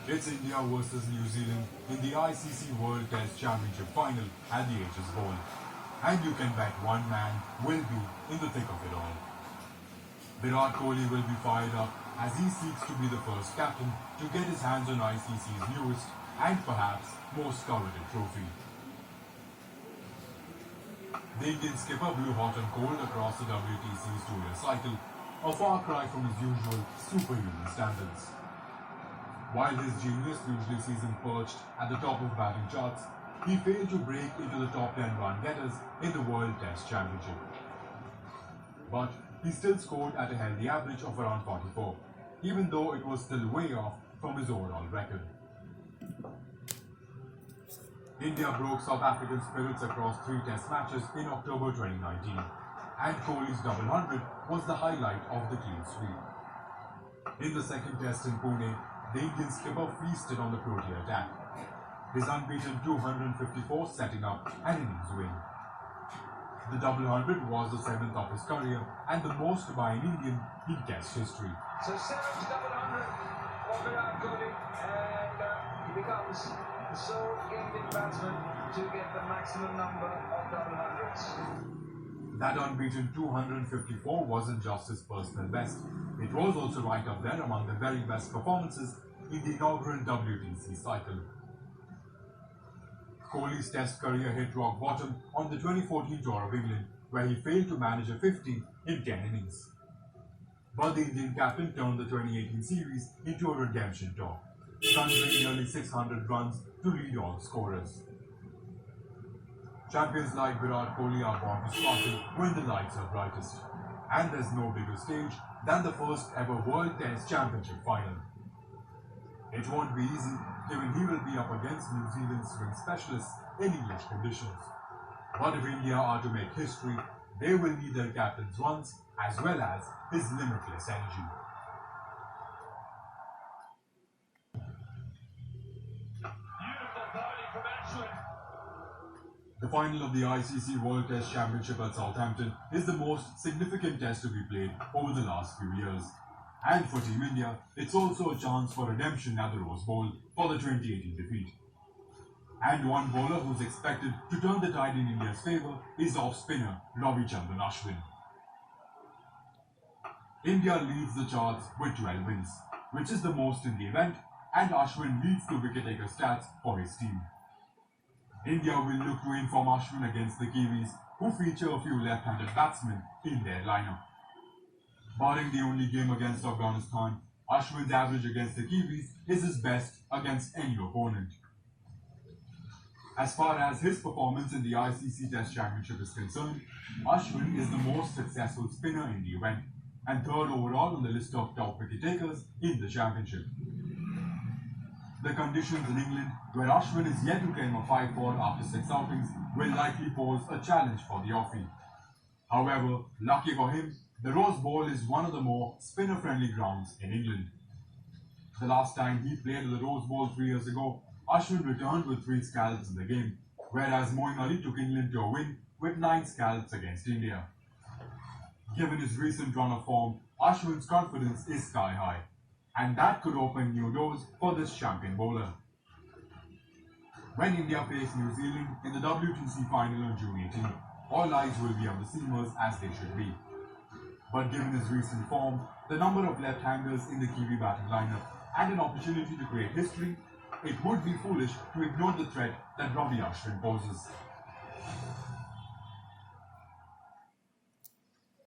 It's India versus New Zealand in the ICC World Test Championship final at the Aegis Bowl. And you can bet one man will be in the thick of it all. Virat Kohli will be fired up as he seeks to be the first captain to get his hands on ICC's newest and perhaps most coveted trophy. The Indian skipper blew hot and cold across the WTC's two-year cycle, a far cry from his usual superhuman standards. While his genius usually sees him perched at the top of batting charts, he failed to break into the top 10 run-getters in the World Test Championship. But he still scored at a healthy average of around 44, even though it was still way off from his overall record. India broke South African spirits across 3 Test matches in October 2019, and Kohli's double hundred was the highlight of the clean sweep. In the second Test in Pune, the Indian skipper feasted on the Protea attack, his unbeaten 254 setting up an innings win. The double hundred was the 7th of his career and the most by an Indian in Test history. So 7th double hundred for Virat Kohli, and he becomes the sole Indian batsman to get the maximum number of double hundreds. That unbeaten 254 wasn't just his personal best, it was also right up there among the very best performances in the inaugural WTC cycle. Kohli's Test career hit rock bottom on the 2014 Tour of England, where he failed to manage a 50 in 10 innings. But the Indian captain turned the 2018 series into a redemption tour, conjuring nearly 600 runs to lead all scorers. Champions like Virat Kohli are born to sparkle when the lights are brightest, and there's no bigger stage than the first ever World Test Championship final. It won't be easy, given he will be up against New Zealand's swing specialists in English conditions. But if India are to make history, they will need their captain's runs as well as his limitless energy. Beautiful bowling from Ashwin. The final of the ICC World Test Championship at Southampton is the most significant test to be played over the last few years. And for Team India, it's also a chance for redemption at the Rose Bowl for the 2018 defeat. And one bowler who's expected to turn the tide in India's favour is off-spinner Ravichandran Ashwin. India leads the charts with 12 wins, which is the most in the event, and Ashwin leads the wicket-taker stats for his team. India will look to inform Ashwin against the Kiwis, who feature a few left-handed batsmen in their lineup. Barring the only game against Afghanistan, Ashwin's average against the Kiwis is his best against any opponent. As far as his performance in the ICC Test Championship is concerned, Ashwin is the most successful spinner in the event and third overall on the list of top wicket takers in the championship. The conditions in England, where Ashwin is yet to claim a 5-4 after 6 outings, will likely pose a challenge for the offie. However, lucky for him, the Rose Bowl is one of the more spinner-friendly grounds in England. The last time he played at the Rose Bowl 3 years ago, Ashwin returned with 3 scalps in the game, whereas Moeen Ali took England to a win with 9 scalps against India. Given his recent run of form, Ashwin's confidence is sky high, and that could open new doors for this champion bowler. When India face New Zealand in the WTC final on June 18, all eyes will be on the seamers as they should be. But given his recent form, the number of left-handers in the Kiwi batting lineup, and an opportunity to create history, it would be foolish to ignore the threat that Ravi Ashwin poses.